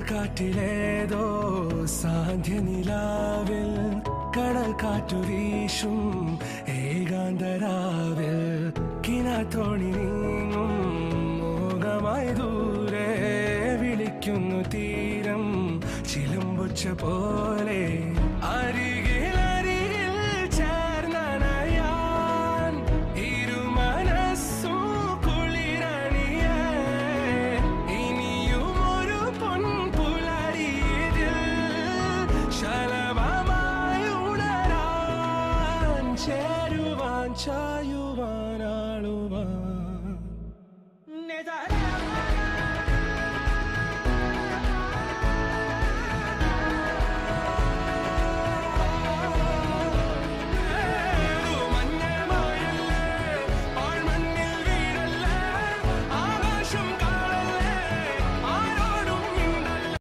കാറ്റിലേതോ സാന്ധ്യനിലാവിൽ കടൽ കാറ്റു വീശും ഏകാന്തരാവിൽ കിനാത്തോണി നീങ്ങും മോഹമായി ദൂരെ വിളിക്കുന്നു തീരം ചിലമ്പൊച്ച പോലെ അരികിൽ